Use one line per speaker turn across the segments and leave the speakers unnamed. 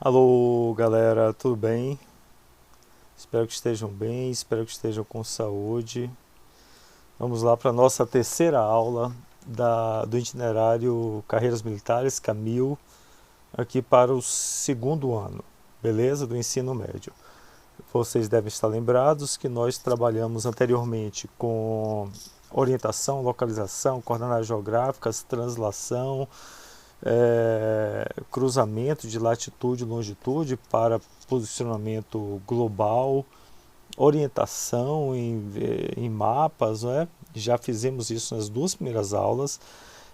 Alô, galera, tudo bem? Espero que estejam bem, espero que estejam com saúde. Vamos lá para a nossa terceira aula do itinerário Carreiras Militares, CAMIL, aqui para o segundo ano, beleza? Do ensino médio. Vocês devem estar lembrados que nós trabalhamos anteriormente com orientação, localização, coordenadas geográficas, translação, cruzamento de latitude e longitude para posicionamento global, orientação em mapas, né? Já fizemos isso nas duas primeiras aulas.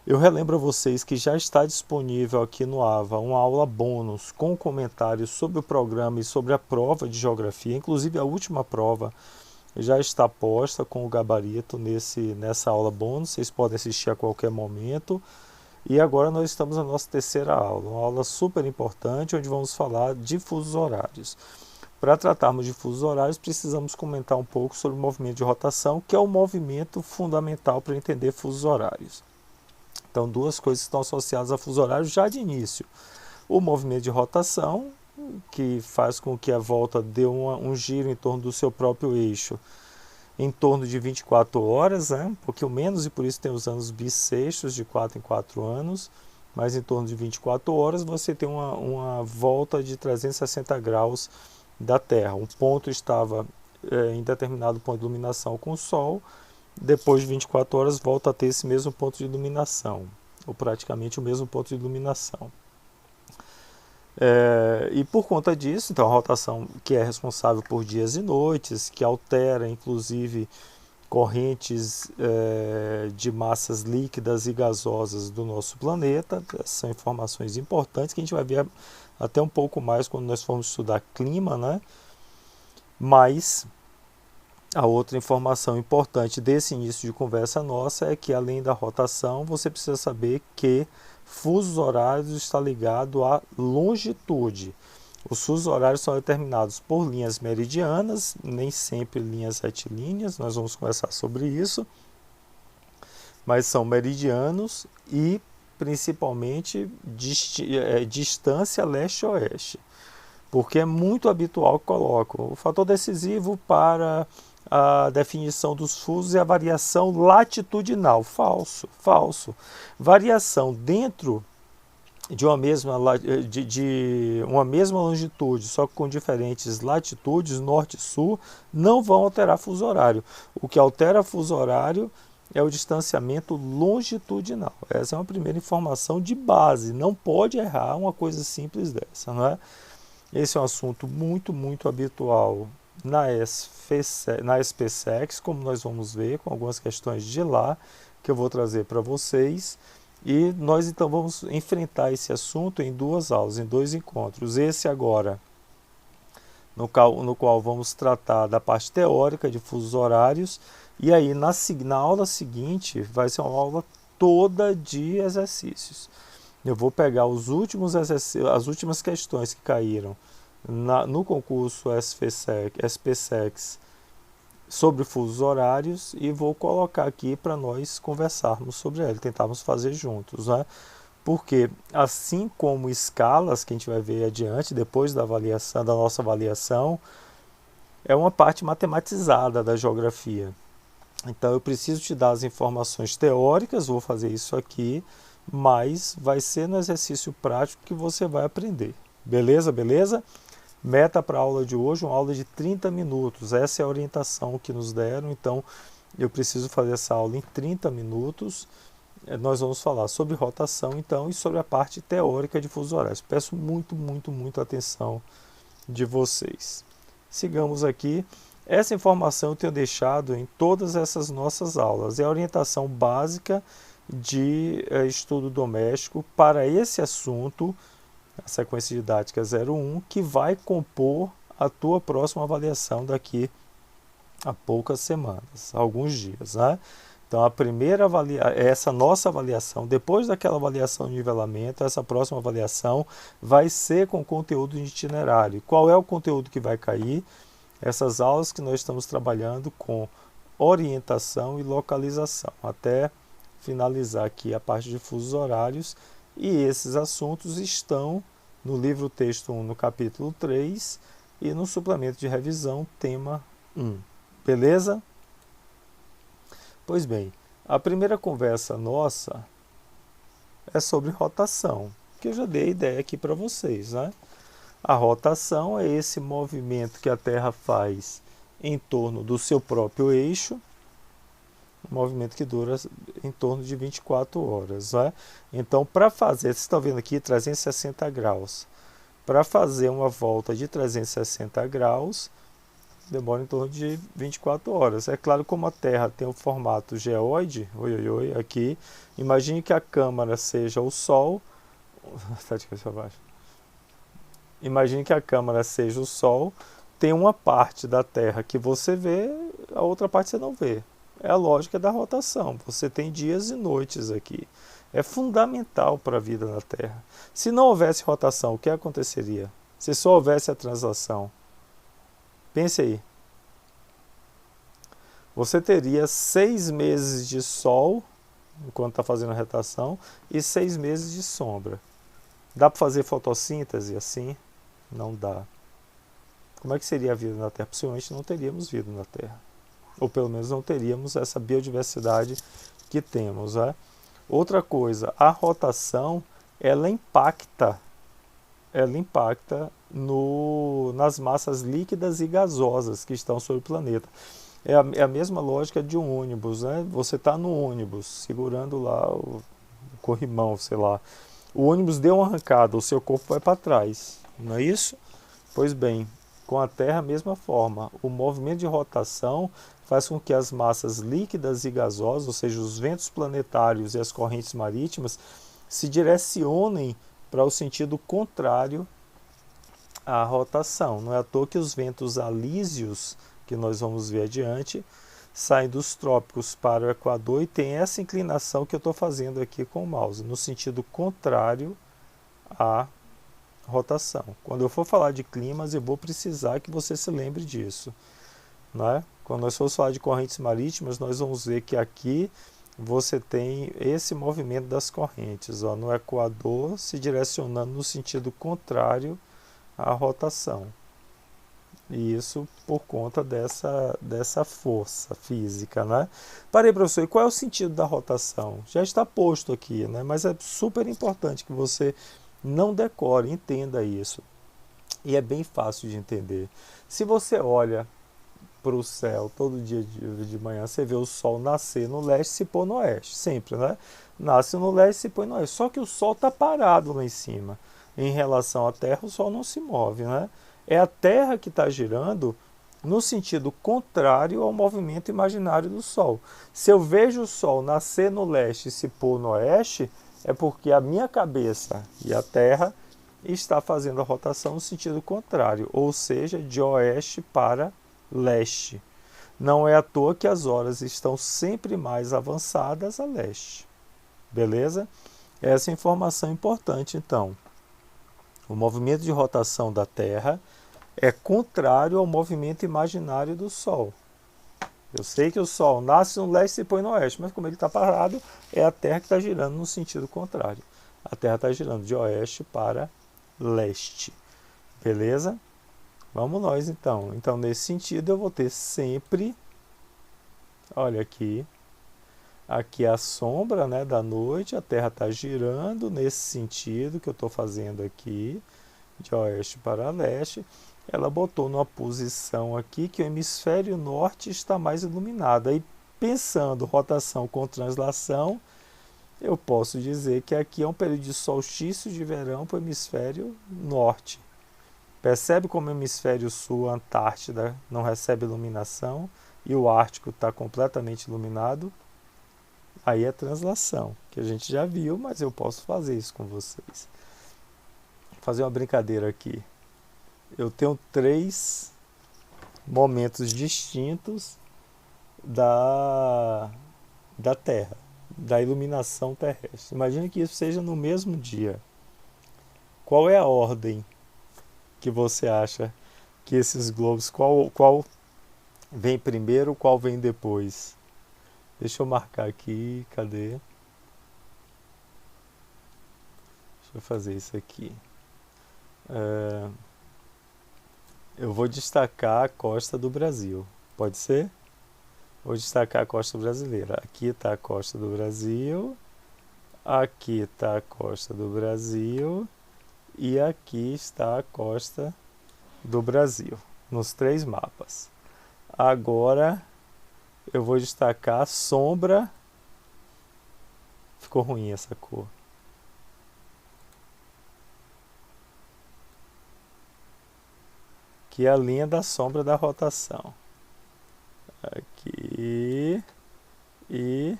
Eu relembro a vocês que já está disponível aqui no AVA uma aula bônus com comentários sobre o programa e sobre a prova de geografia, inclusive a última prova já está posta com o gabarito nessa aula bônus, vocês podem assistir a qualquer momento. E agora nós estamos na nossa terceira aula, uma aula super importante, onde vamos falar de fusos horários. Para tratarmos de fusos horários, precisamos comentar um pouco sobre o movimento de rotação, que é o movimento fundamental para entender fusos horários. Então, duas coisas estão associadas a fusos horários já de início. O movimento de rotação, que faz com que a volta dê um giro em torno do seu próprio eixo, em torno de 24 horas, né? Um pouquinho menos, e por isso tem os anos bissextos, de 4 em 4 anos, mas em torno de 24 horas você tem uma volta de 360 graus da Terra. Um ponto estava em determinado ponto de iluminação com o Sol, depois de 24 horas volta a ter esse mesmo ponto de iluminação, ou praticamente o mesmo ponto de iluminação. E por conta disso, então a rotação que é responsável por dias e noites, que altera inclusive correntes de massas líquidas e gasosas do nosso planeta, são informações importantes que a gente vai ver até um pouco mais quando nós formos estudar clima, né? Mas a outra informação importante desse início de conversa nossa é que, além da rotação, você precisa saber que fusos horários está ligado à longitude. Os fusos horários são determinados por linhas meridianas, nem sempre linhas retilíneas, nós vamos conversar sobre isso, mas são meridianos e principalmente distância leste-oeste, porque é muito habitual que colocam. O fator decisivo para a definição dos fusos é a variação latitudinal. Falso, falso. Variação dentro de uma mesma longitude, só que com diferentes latitudes, norte e sul, não vão alterar fuso horário. O que altera fuso horário é o distanciamento longitudinal. Essa é uma primeira informação de base. Não pode errar uma coisa simples dessa, não é? Esse é um assunto muito, muito habitual na SPSEX, como nós vamos ver, com algumas questões de lá, que eu vou trazer para vocês. E nós então vamos enfrentar esse assunto em duas aulas, em dois encontros. Esse agora, no qual vamos tratar da parte teórica de fusos horários, e aí na aula seguinte vai ser uma aula toda de exercícios. Eu vou pegar os últimos exercícios, as últimas questões que caíram no concurso SPSEX sobre fusos horários e vou colocar aqui para nós conversarmos sobre ele, tentarmos fazer juntos, né? Porque assim como escalas que a gente vai ver adiante depois da avaliação, da nossa avaliação, é uma parte matematizada da geografia. Então eu preciso te dar as informações teóricas, vou fazer isso aqui, mas vai ser no exercício prático que você vai aprender. Beleza, beleza? Meta para a aula de hoje, uma aula de 30 minutos. Essa é a orientação que nos deram, então eu preciso fazer essa aula em 30 minutos. Nós vamos falar sobre rotação, então, e sobre a parte teórica de fusos horários. Peço muito, muito, muito atenção de vocês. Sigamos aqui. Essa informação eu tenho deixado em todas essas nossas aulas. É a orientação básica de estudo doméstico para esse assunto, a sequência didática 01, que vai compor a tua próxima avaliação daqui a poucas semanas, alguns dias, né? Então, essa nossa avaliação, depois daquela avaliação de nivelamento, essa próxima avaliação vai ser com conteúdo de itinerário. Qual é o conteúdo que vai cair? Essas aulas que nós estamos trabalhando com orientação e localização, até finalizar aqui a parte de fusos horários, e esses assuntos estão no livro texto 1, no capítulo 3, e no suplemento de revisão, tema 1. Beleza? Pois bem, a primeira conversa nossa é sobre rotação, que eu já dei a ideia aqui para vocês, né? A rotação é esse movimento que a Terra faz em torno do seu próprio eixo, um movimento que dura em torno de 24 horas. Né? Então, para fazer, vocês estão vendo aqui 360 graus. Para fazer uma volta de 360 graus, demora em torno de 24 horas. É claro, como a Terra tem o formato geóide, aqui, imagine que a câmara seja o Sol. Imagine que a câmara seja o Sol, tem uma parte da Terra que você vê, a outra parte você não vê. É a lógica da rotação. Você tem dias e noites aqui. É fundamental para a vida na Terra. Se não houvesse rotação, o que aconteceria? Se só houvesse a translação? Pense aí. Você teria 6 meses de sol, enquanto está fazendo a rotação, e 6 meses de sombra. Dá para fazer fotossíntese assim? Não dá. Como é que seria a vida na Terra? Possivelmente não teríamos vida na Terra. Ou pelo menos não teríamos essa biodiversidade que temos. Né? Outra coisa, a rotação, ela impacta nas massas líquidas e gasosas que estão sobre o planeta. É a mesma lógica de um ônibus. Né? Você está no ônibus, segurando lá o corrimão, sei lá. O ônibus deu uma arrancada, o seu corpo vai para trás. Não é isso? Pois bem, com a Terra, a mesma forma. O movimento de rotação faz com que as massas líquidas e gasosas, ou seja, os ventos planetários e as correntes marítimas, se direcionem para o sentido contrário à rotação. Não é à toa que os ventos alísios, que nós vamos ver adiante, saem dos trópicos para o Equador e tem essa inclinação que eu estou fazendo aqui com o mouse, no sentido contrário à rotação. Quando eu for falar de climas, eu vou precisar que você se lembre disso. Né? Quando nós formos falar de correntes marítimas, nós vamos ver que aqui você tem esse movimento das correntes, ó, no Equador se direcionando no sentido contrário à rotação. E isso por conta dessa força física. Né? Parei, professor, e qual é o sentido da rotação? Já está posto aqui, né? Mas é super importante que você não decore, entenda isso. E é bem fácil de entender. Se você olha para o céu todo dia de manhã, você vê o sol nascer no leste e se pôr no oeste, sempre, né? Nasce no leste e se põe no oeste. Só que o sol está parado lá em cima. Em relação à Terra, o sol não se move, né? É a Terra que está girando no sentido contrário ao movimento imaginário do Sol. Se eu vejo o Sol nascer no leste e se pôr no oeste, é porque a minha cabeça e a Terra está fazendo a rotação no sentido contrário, ou seja, de oeste para leste. Não é à toa que as horas estão sempre mais avançadas a leste. Beleza? Essa informação é importante, então. O movimento de rotação da Terra é contrário ao movimento imaginário do Sol. Eu sei que o Sol nasce no leste e se põe no oeste, mas como ele está parado, é a Terra que está girando no sentido contrário. A Terra está girando de oeste para leste. Beleza? Vamos nós então. Então, nesse sentido, eu vou ter sempre, olha aqui a sombra, né, da noite, a Terra está girando nesse sentido que eu estou fazendo aqui, de oeste para leste. Ela botou numa posição aqui que o hemisfério norte está mais iluminado. Aí, pensando rotação com translação, eu posso dizer que aqui é um período de solstício de verão para o hemisfério norte. Percebe como o hemisfério sul, a Antártida, não recebe iluminação e o Ártico está completamente iluminado? Aí é translação, que a gente já viu, mas eu posso fazer isso com vocês. Vou fazer uma brincadeira aqui. Eu tenho 3 momentos distintos da Terra, da iluminação terrestre. Imagine que isso seja no mesmo dia. Qual é a ordem que você acha que esses globos, qual vem primeiro, qual vem depois? Deixa eu marcar aqui, cadê? Deixa eu fazer isso aqui. É, eu vou destacar a costa do Brasil. Pode ser? Vou destacar a costa brasileira. Aqui está a costa do Brasil, aqui está a costa do Brasil e aqui está a costa do Brasil, nos três mapas. Agora eu vou destacar a sombra. Ficou ruim essa cor. Que é a linha da sombra da rotação. Aqui e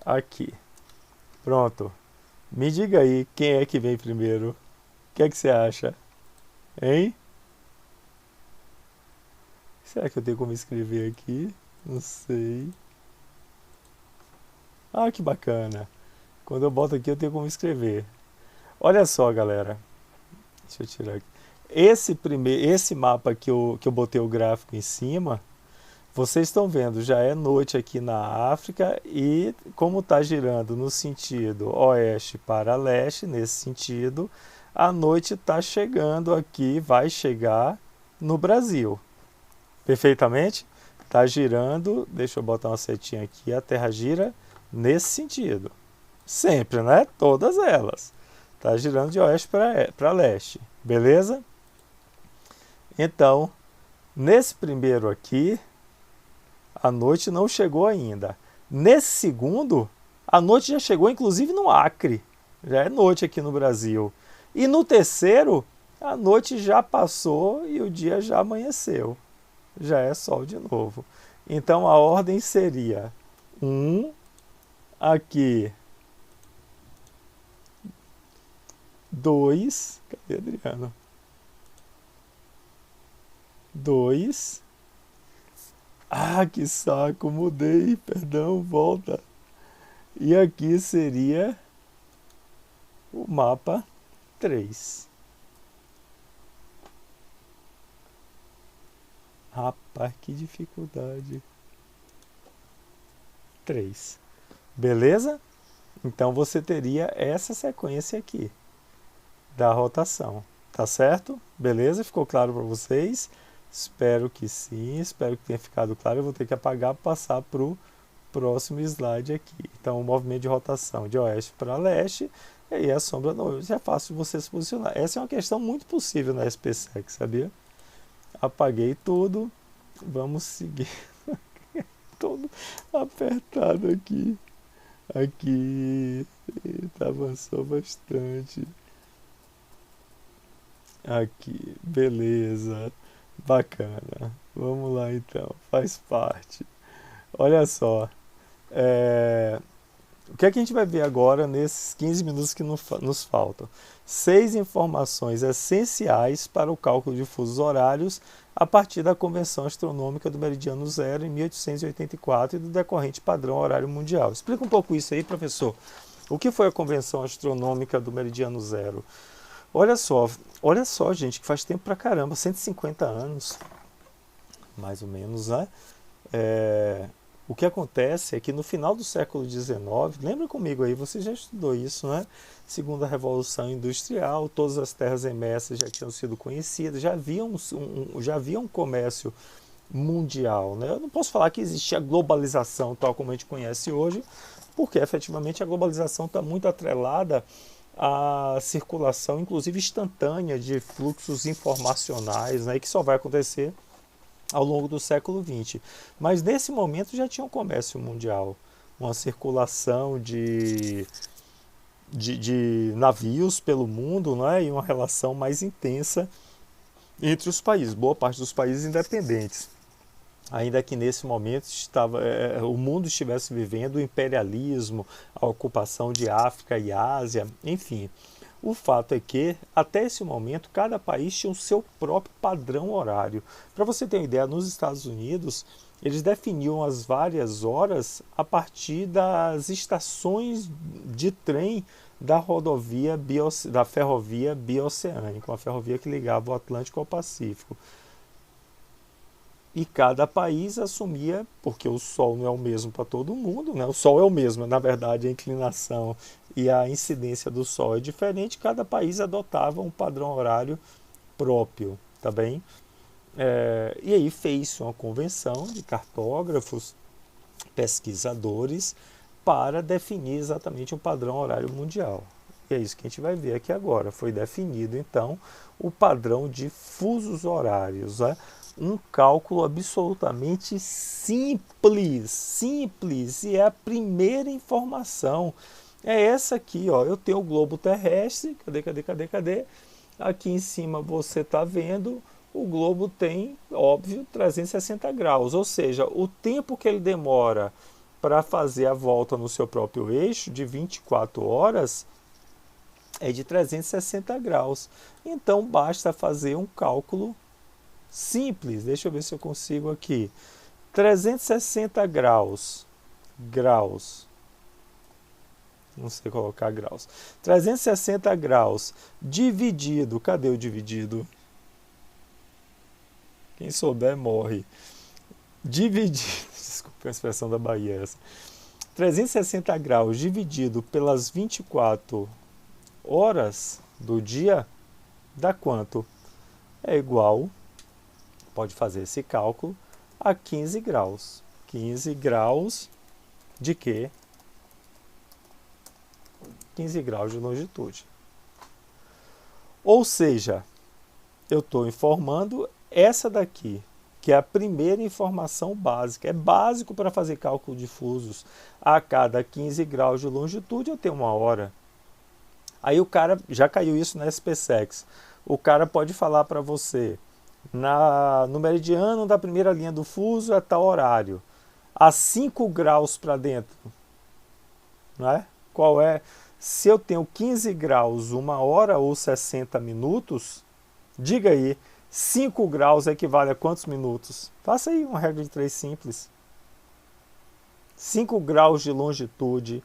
aqui. Pronto. Me diga aí quem é que vem primeiro. O que é que você acha? Hein? Será que eu tenho como escrever aqui? Não sei. Ah, que bacana. Quando eu boto aqui eu tenho como escrever. Olha só, galera. Deixa eu tirar aqui. Esse mapa que eu botei o gráfico em cima, vocês estão vendo, já é noite aqui na África e como está girando no sentido oeste para leste, nesse sentido, a noite está chegando aqui, vai chegar no Brasil. Perfeitamente? Está girando, deixa eu botar uma setinha aqui, a Terra gira nesse sentido. Sempre, né? Todas elas. Está girando de oeste para leste. Beleza? Então, nesse primeiro aqui, a noite não chegou ainda. Nesse segundo, a noite já chegou inclusive no Acre. Já é noite aqui no Brasil. E no terceiro, a noite já passou e o dia já amanheceu. Já é sol de novo. Então a ordem seria 1, aqui 2, cadê Adriano? 2. Ah, que saco, mudei, perdão, volta. E aqui seria o mapa 3. Rapaz, que dificuldade. 3. Beleza? Então você teria essa sequência aqui da rotação. Tá certo? Beleza? Ficou claro para vocês? Espero que sim, espero que tenha ficado claro. Eu vou ter que apagar para passar para o próximo slide aqui. Então, o movimento de rotação de oeste para leste, e aí a sombra no oeste. É fácil de você se posicionar. Essa é uma questão muito possível na SPSEC, sabia? Apaguei tudo. Vamos seguir. Todo apertado aqui. Aqui. Eita, avançou bastante. Aqui, beleza. Bacana. Vamos lá então, faz parte. Olha só, o que é que a gente vai ver agora nesses 15 minutos que nos faltam? 6 informações essenciais para o cálculo de fusos horários a partir da Convenção Astronômica do Meridiano Zero em 1884 e do decorrente padrão horário mundial. Explica um pouco isso aí, professor. O que foi a Convenção Astronômica do Meridiano Zero? Olha só, gente, que faz tempo pra caramba, 150 anos, mais ou menos, né? O que acontece é que no final do século XIX, lembra comigo aí, você já estudou isso, né? Segunda Revolução Industrial, todas as terras emersas já tinham sido conhecidas, já havia um comércio mundial, né? Eu não posso falar que existia a globalização tal como a gente conhece hoje, porque efetivamente a globalização está muito atrelada a circulação, inclusive instantânea, de fluxos informacionais, né, que só vai acontecer ao longo do século XX. Mas nesse momento já tinha um comércio mundial, uma circulação de navios pelo mundo, né, e uma relação mais intensa entre os países, boa parte dos países independentes. Ainda que nesse momento o mundo estivesse vivendo o imperialismo, a ocupação de África e Ásia, enfim. O fato é que, até esse momento, cada país tinha o seu próprio padrão horário. Para você ter uma ideia, nos Estados Unidos, eles definiam as várias horas a partir das estações de trem da da ferrovia bioceânica, uma ferrovia que ligava o Atlântico ao Pacífico. E cada país assumia, porque o Sol não é o mesmo para todo mundo, né? O Sol é o mesmo, na verdade a inclinação e a incidência do Sol é diferente, cada país adotava um padrão horário próprio, tá bem? E aí fez uma convenção de cartógrafos, pesquisadores, para definir exatamente um padrão horário mundial. E é isso que a gente vai ver aqui agora. Foi definido, então, o padrão de fusos horários, né? Um cálculo absolutamente simples, e é a primeira informação. É essa aqui, ó. Eu tenho o globo terrestre, cadê? Aqui em cima você está vendo, o globo tem, óbvio, 360 graus, ou seja, o tempo que ele demora para fazer a volta no seu próprio eixo, de 24 horas, é de 360 graus. Então basta fazer um cálculo simples. Deixa eu ver se eu consigo aqui. 360 graus. Não sei colocar graus. 360 graus dividido. Cadê o dividido? Quem souber morre. Dividido. Desculpa a expressão da Bahia essa. 360 graus dividido pelas 24 horas do dia dá quanto? É igual, pode fazer esse cálculo, a 15 graus. 15 graus de quê? 15 graus de longitude. Ou seja, eu estou informando essa daqui, que é a primeira informação básica. É básico para fazer cálculo de fusos. A cada 15 graus de longitude eu tenho 1 hora. Aí o cara, já caiu isso na SpaceX, o cara pode falar para você, no meridiano da primeira linha do fuso é tal horário, a 5 graus para dentro, não é? Qual é? Se eu tenho 15 graus, 1 hora ou 60 minutos, diga aí, 5 graus equivale a quantos minutos? Faça aí uma regra de 3 simples. 5 graus de longitude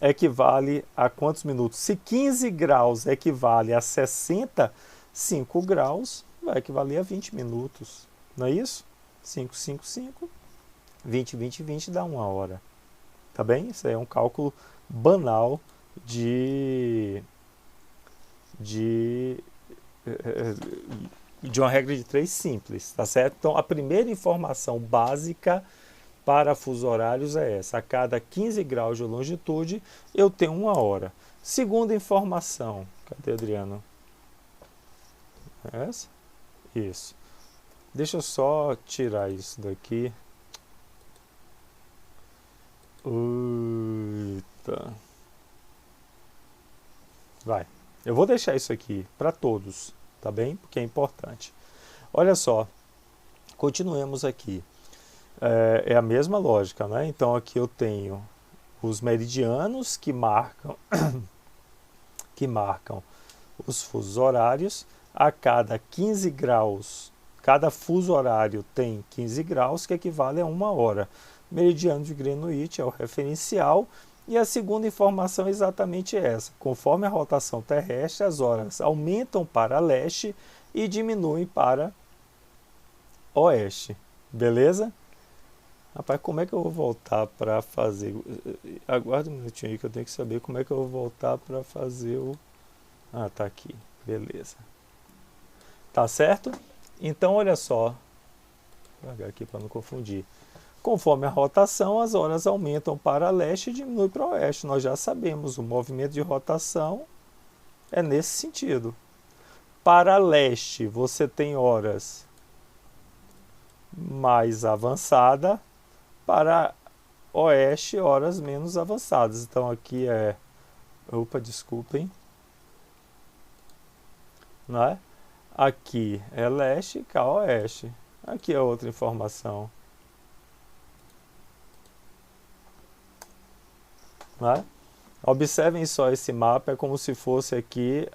equivale a quantos minutos? Se 15 graus equivale a 65 graus, vai equivaler a 20 minutos. Não é isso? 5, 5, 5, 20, 20, 20 dá 1 hora. Tá bem? Isso aí é um cálculo banal de uma regra de 3 simples, tá certo? Então, a primeira informação básica para fusos horários é essa. A cada 15 graus de longitude, eu tenho 1 hora. Segunda informação. Cadê, Adriano? Essa? Isso. Deixa eu só tirar isso daqui. Eita. Vai. Eu vou deixar isso aqui para todos, tá bem? Porque é importante. Olha só. Continuemos aqui. É a mesma lógica, né? Então aqui eu tenho os meridianos que marcam os fusos horários. A cada 15 graus, cada fuso horário tem 15 graus, que equivale a 1 hora. Meridiano de Greenwich é o referencial. E a segunda informação é exatamente essa. Conforme a rotação terrestre, as horas aumentam para leste e diminuem para oeste. Beleza? Rapaz, como é que eu vou voltar para fazer... Aguarda um minutinho aí que eu tenho que saber como é que eu vou voltar para fazer o... Ah, tá aqui. Beleza. Tá certo? Então, olha só. Vou largar aqui para não confundir. Conforme a rotação, as horas aumentam para leste e diminuem para oeste. Nós já sabemos, o movimento de rotação é nesse sentido. Para leste, você tem horas mais avançadas. Para oeste, horas menos avançadas. Então aqui é... Opa, desculpem. Não é? Aqui é leste, cá oeste. Aqui é outra informação. Não é? Observem só esse mapa, é como se fosse aqui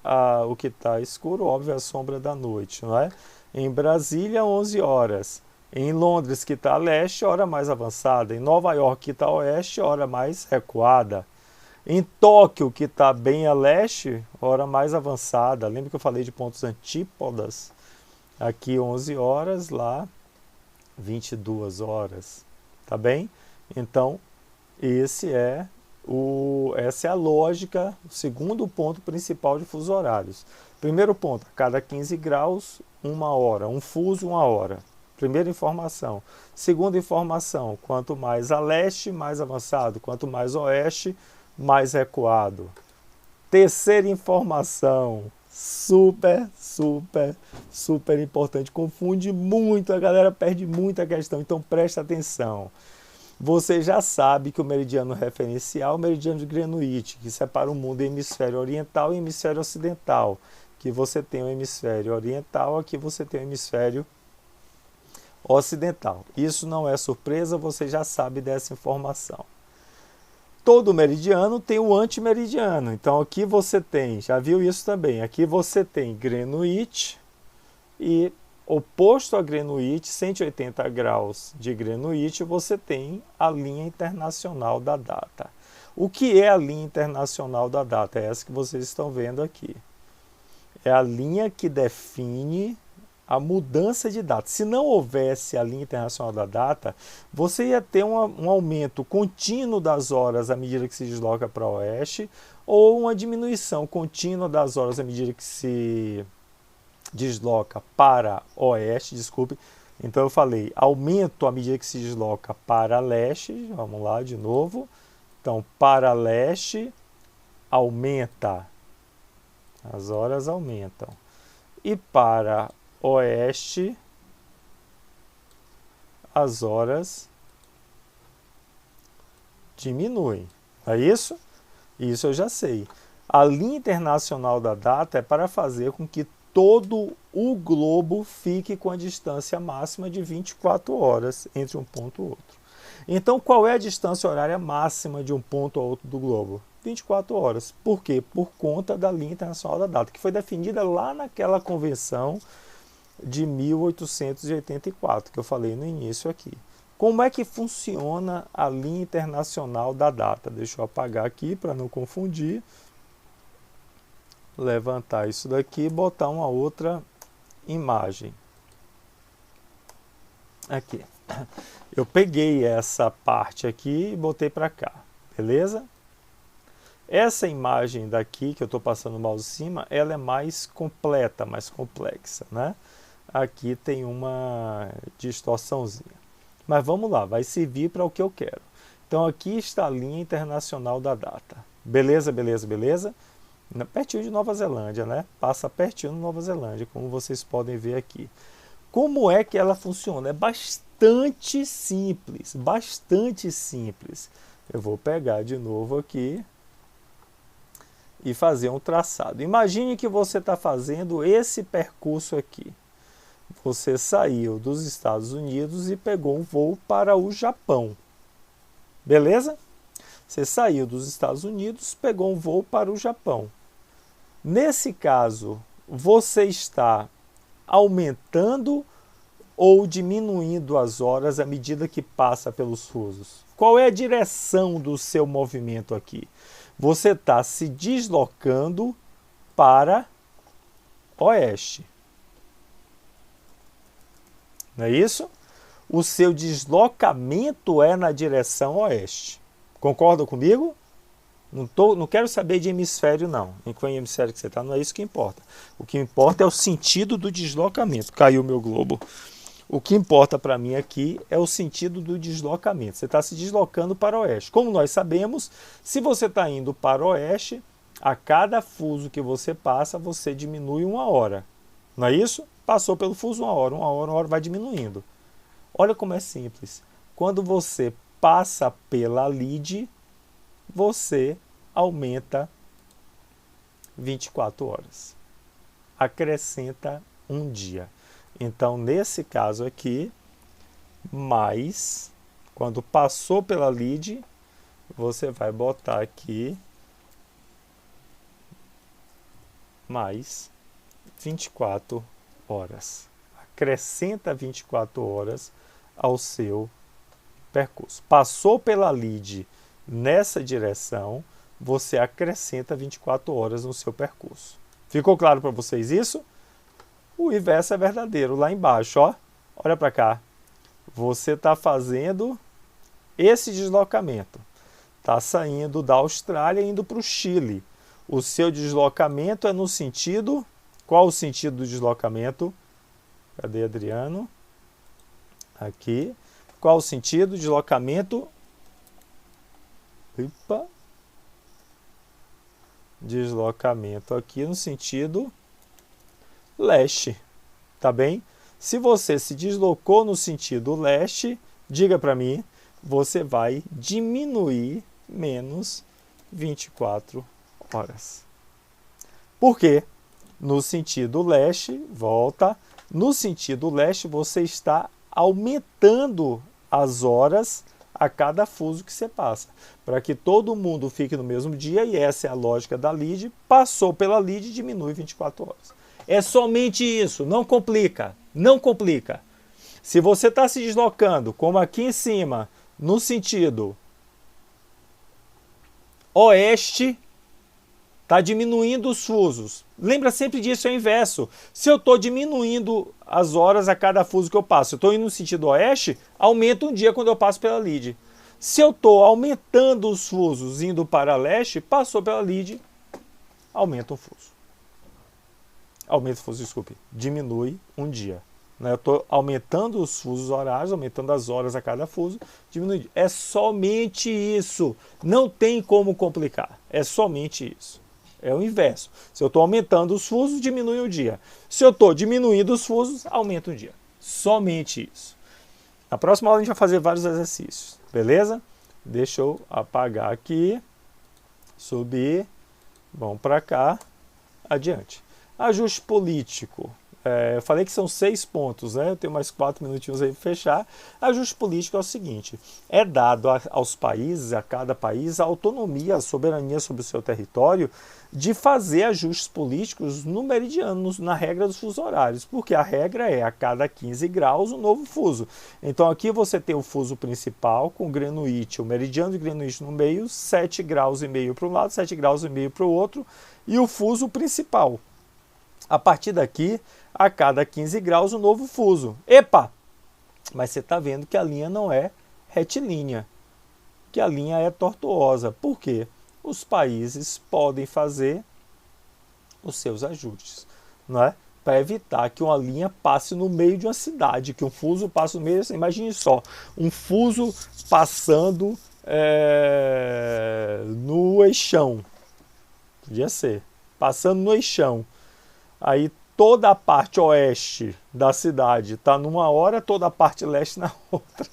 o que está escuro, óbvio, a sombra da noite. Não é? Em Brasília, 11 horas. Em Londres, que está a leste, hora mais avançada. Em Nova York, que está a oeste, hora mais recuada. Em Tóquio, que está bem a leste, hora mais avançada. Lembra que eu falei de pontos antípodas? Aqui 11 horas, lá 22 horas, tá bem? Então, essa é a lógica, o segundo ponto principal de fuso horários. Primeiro ponto, a cada 15 graus, 1 hora, um fuso, 1 hora. Primeira informação. Segunda informação, quanto mais a leste, mais avançado, quanto mais oeste, mais recuado. Terceira informação, super importante, confunde muito, a galera perde muita questão, então presta atenção. Você já sabe que o meridiano referencial é o meridiano de Greenwich, que separa o mundo em hemisfério oriental e hemisfério ocidental. Que você tem o hemisfério oriental, aqui você tem o hemisfério ocidental. Isso não é surpresa, você já sabe dessa informação. Todo meridiano tem o antimeridiano. Então aqui você tem, já viu isso também, aqui você tem Greenwich e oposto a Greenwich, 180 graus de Greenwich, você tem a linha internacional da data. O que é a linha internacional da data? É essa que vocês estão vendo aqui. É a linha que define a mudança de data. Se não houvesse a linha internacional da data, você ia ter um aumento contínuo das horas à medida que se desloca para o oeste, ou uma diminuição contínua das horas à medida que se desloca para oeste, desculpe. Então eu falei aumento à medida que se desloca para leste. Vamos lá de novo. Então, para leste, aumenta, as horas aumentam. E para oeste, as horas diminuem. É isso? Isso eu já sei. A linha internacional da data é para fazer com que todo o globo fique com a distância máxima de 24 horas entre um ponto e outro. Então, qual é a distância horária máxima de um ponto ao outro do globo? 24 horas. Por quê? Por conta da linha internacional da data, que foi definida lá naquela convenção de 1884, que eu falei no início aqui. Como é que funciona a linha internacional da data? Deixa eu apagar aqui para não confundir. Levantar isso daqui e botar uma outra imagem. Aqui. Eu peguei essa parte aqui e botei para cá. Beleza? Essa imagem daqui, que eu estou passando o mouse em cima, ela é mais completa, mais complexa, né? Aqui tem uma distorçãozinha. Mas vamos lá, vai servir para o que eu quero. Então aqui está a linha internacional da data. Beleza, beleza, beleza? Pertinho de Nova Zelândia, né? Passa pertinho de Nova Zelândia, como vocês podem ver aqui. Como é que ela funciona? É bastante simples, bastante simples. Eu vou pegar de novo aqui e fazer um traçado. Imagine que você está fazendo esse percurso aqui. Você saiu dos Estados Unidos e pegou um voo para o Japão. Beleza? Você saiu dos Estados Unidos, pegou um voo para o Japão. Nesse caso, você está aumentando ou diminuindo as horas à medida que passa pelos fusos? Qual é a direção do seu movimento aqui? Você está se deslocando para oeste. Não é isso? O seu deslocamento é na direção oeste. Concordam comigo? Não quero saber de hemisfério, não. Em qual hemisfério que você está, não é isso que importa. O que importa é o sentido do deslocamento. Caiu o meu globo. O que importa para mim aqui é o sentido do deslocamento. Você está se deslocando para o oeste. Como nós sabemos, se você está indo para o oeste, a cada fuso que você passa, você diminui 1 hora. Não é isso? Passou pelo fuso 1 hora, vai diminuindo. Olha como é simples. Quando você passa pela lide, você aumenta 24 horas. Acrescenta um dia. Então, nesse caso aqui, mais, quando passou pela lide, você vai botar aqui mais 24 horas. Acrescenta 24 horas ao seu percurso. Passou pela lide nessa direção, você acrescenta 24 horas no seu percurso. Ficou claro para vocês isso? O inverso é verdadeiro, lá embaixo, ó. Olha para cá. você está fazendo esse deslocamento. Está saindo da Austrália e indo para o Chile. O seu deslocamento é no sentido... Qual o sentido do deslocamento? Cadê Adriano? Aqui. Qual o sentido do deslocamento? Opa. Deslocamento aqui no sentido leste. Tá bem? Se você se deslocou no sentido leste, diga para mim, você vai diminuir menos 24 horas. Por quê? No sentido leste, volta, no sentido leste você está aumentando as horas a cada fuso que você passa, para que todo mundo fique no mesmo dia, e essa é a lógica da LEED, passou pela LEED, diminui 24 horas. É somente isso, não complica, não complica. Se você está se deslocando, como aqui em cima, no sentido oeste, está diminuindo os fusos. Lembra sempre disso, é o inverso. Se eu estou diminuindo as horas a cada fuso que eu passo, eu estou indo no sentido oeste, aumenta um dia quando eu passo pela LEED. Se eu estou aumentando os fusos indo para leste, passou pela LEED, aumenta um fuso. Aumenta o fuso, desculpe, diminui um dia. Eu estou aumentando os fusos horários, aumentando as horas a cada fuso, diminui. É somente isso. Não tem como complicar. É somente isso. É o inverso. Se eu estou aumentando os fusos, diminui o dia. Se eu estou diminuindo os fusos, aumenta o dia. Somente isso. Na próxima aula a gente vai fazer vários exercícios. Beleza? Deixa eu apagar aqui. Subir. Vamos para cá. Adiante. Ajuste político. Eu falei que são 6 pontos, né? Eu tenho mais 4 minutinhos aí para fechar. Ajuste político é o seguinte: é dado aos países, a cada país, a autonomia, a soberania sobre o seu território de fazer ajustes políticos no meridiano, na regra dos fusos horários, porque a regra é a cada 15 graus um novo fuso. Então aqui você tem o fuso principal com Greenwich, o meridiano de Greenwich no meio, 7 graus e meio para um lado, 7 graus e meio para o outro, e o fuso principal. A partir daqui, a cada 15 graus, um novo fuso. Epa! Mas você está vendo que a linha não é retilínea, que a linha é tortuosa. Por quê? Os países podem fazer os seus ajustes, não é? Para evitar que uma linha passe no meio de uma cidade, que um fuso passe no meio. Imagine só, um fuso passando no eixão. Podia ser. Passando no eixão. Aí toda a parte oeste da cidade está numa hora, toda a parte leste na outra.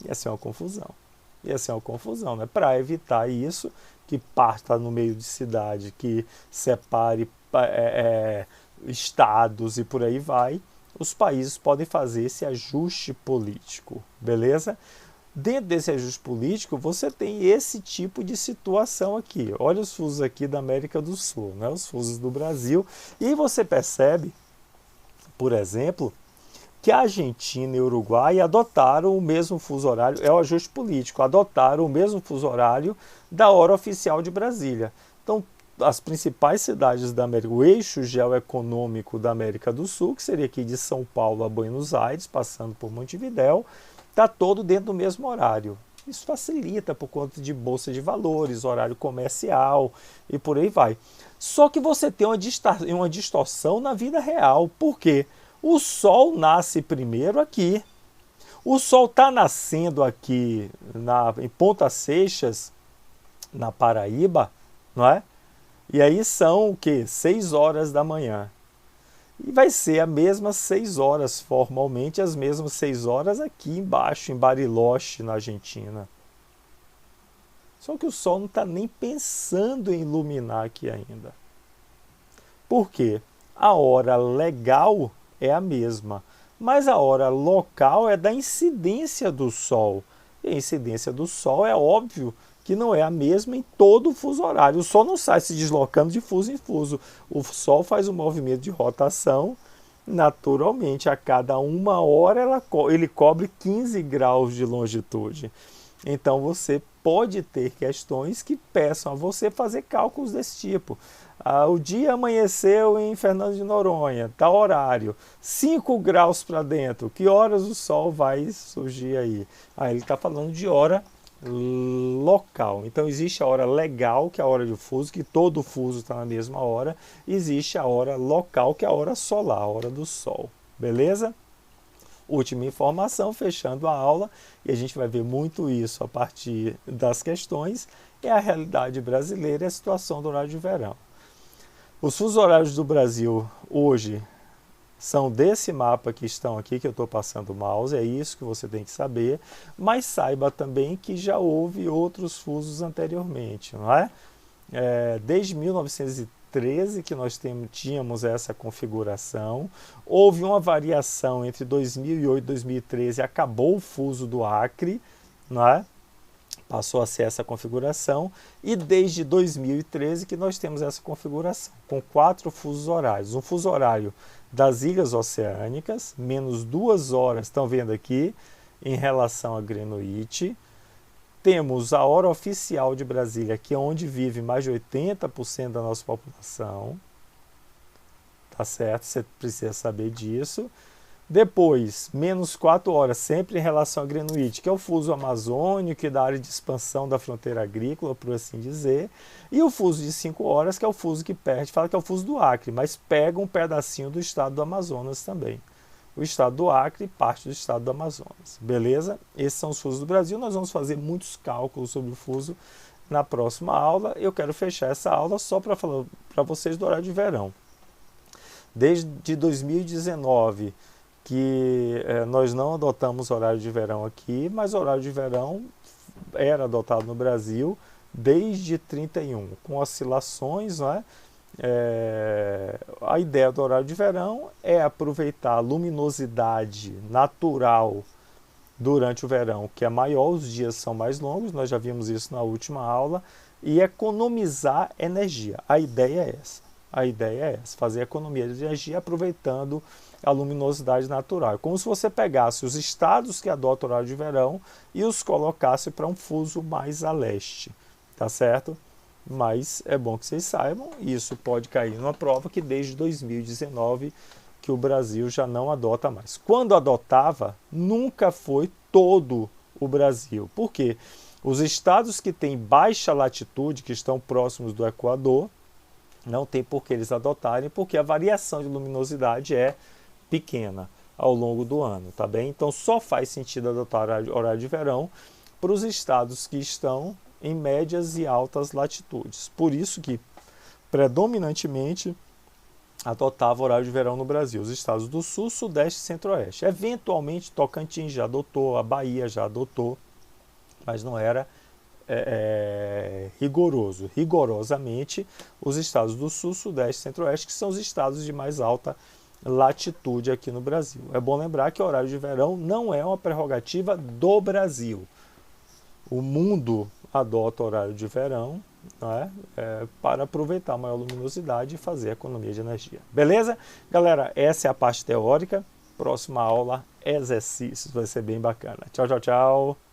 Ia ser uma confusão. Ia ser uma confusão, né? Para evitar isso, que parta no meio de cidade, que separe estados e por aí vai, os países podem fazer esse ajuste político, beleza? Dentro desse ajuste político, você tem esse tipo de situação aqui. Olha os fusos aqui da América do Sul, né? Os fusos do Brasil. E você percebe, por exemplo, que a Argentina e o Uruguai adotaram o mesmo fuso horário, é o ajuste político, adotaram o mesmo fuso horário da hora oficial de Brasília. Então, as principais cidades da América, o eixo geoeconômico da América do Sul, que seria aqui de São Paulo a Buenos Aires, passando por Montevidéu, está todo dentro do mesmo horário. Isso facilita por conta de bolsa de valores, horário comercial e por aí vai. Só que você tem uma distorção na vida real. Por quê? O Sol nasce primeiro aqui. O Sol está nascendo aqui em Ponta Seixas, na Paraíba, não é? E aí são o quê? 6 horas da manhã. E vai ser as mesmas 6 horas, formalmente, as mesmas 6 horas aqui embaixo, em Bariloche, na Argentina. Só que o Sol não está nem pensando em iluminar aqui ainda. Por quê? A hora legal é a mesma, mas a hora local é da incidência do Sol. E a incidência do Sol é óbvio que não é a mesma em todo o fuso horário. O Sol não sai se deslocando de fuso em fuso. O Sol faz um movimento de rotação naturalmente. A cada 1 hora ele cobre 15 graus de longitude. Então você pode ter questões que peçam a você fazer cálculos desse tipo. o dia amanheceu em Fernando de Noronha, tal horário, 5 graus para dentro, que horas o sol vai surgir aí? Ele está falando de hora local. Então existe a hora legal, que é a hora de fuso, que todo fuso está na mesma hora. Existe a hora local, que é a hora solar, a hora do sol. Beleza? Última informação, fechando a aula, e a gente vai ver muito isso a partir das questões, é a realidade brasileira e a situação do horário de verão. Os fusos horários do Brasil hoje são desse mapa que estão aqui, que eu estou passando o mouse, é isso que você tem que saber, mas saiba também que já houve outros fusos anteriormente, não é? Desde 1913 que nós tínhamos essa configuração, houve uma variação entre 2008 e 2013, acabou o fuso do Acre, não é? Passou a ser essa configuração, e desde 2013 que nós temos essa configuração, com 4 fusos horários. Um fuso horário das ilhas oceânicas, menos 2 horas, estão vendo aqui, em relação a Greenwich. Temos a hora oficial de Brasília, que é onde vive mais de 80% da nossa população. Tá certo? Você precisa saber disso. Depois, menos 4 horas, sempre em relação a Greenwich, que é o fuso amazônico e da área de expansão da fronteira agrícola, por assim dizer. E o fuso de 5 horas, que é o fuso que perde, fala que é o fuso do Acre, mas pega um pedacinho do estado do Amazonas também. O estado do Acre e parte do estado do Amazonas. Beleza? Esses são os fusos do Brasil. Nós vamos fazer muitos cálculos sobre o fuso na próxima aula. Eu quero fechar essa aula só para falar para vocês do horário de verão. Desde 2019, que nós não adotamos horário de verão aqui, mas o horário de verão era adotado no Brasil desde 31, com oscilações, não é? A ideia do horário de verão é aproveitar a luminosidade natural durante o verão, que é maior, os dias são mais longos, nós já vimos isso na última aula, e economizar energia. A ideia é essa. A ideia é essa, fazer economia de energia aproveitando a luminosidade natural. É como se você pegasse os estados que adotam o horário de verão e os colocasse para um fuso mais a leste, tá certo? Mas é bom que vocês saibam, isso pode cair numa prova que desde 2019 que o Brasil já não adota mais. Quando adotava, nunca foi todo o Brasil. Por quê? Os estados que têm baixa latitude, que estão próximos do Equador, não tem por que eles adotarem, porque a variação de luminosidade é pequena ao longo do ano, tá bem? Então só faz sentido adotar horário de verão para os estados que estão em médias e altas latitudes. Por isso que, predominantemente, adotava horário de verão no Brasil. Os estados do Sul, Sudeste e Centro-Oeste. Eventualmente, Tocantins já adotou, a Bahia já adotou, mas não era rigoroso. Rigorosamente, os estados do Sul, Sudeste e Centro-Oeste, que são os estados de mais alta latitude aqui no Brasil. É bom lembrar que o horário de verão não é uma prerrogativa do Brasil. O mundo adota horário de verão, né, para aproveitar a maior luminosidade e fazer economia de energia. Beleza? Galera, essa é a parte teórica. Próxima aula, exercícios. Vai ser bem bacana. Tchau, tchau, tchau.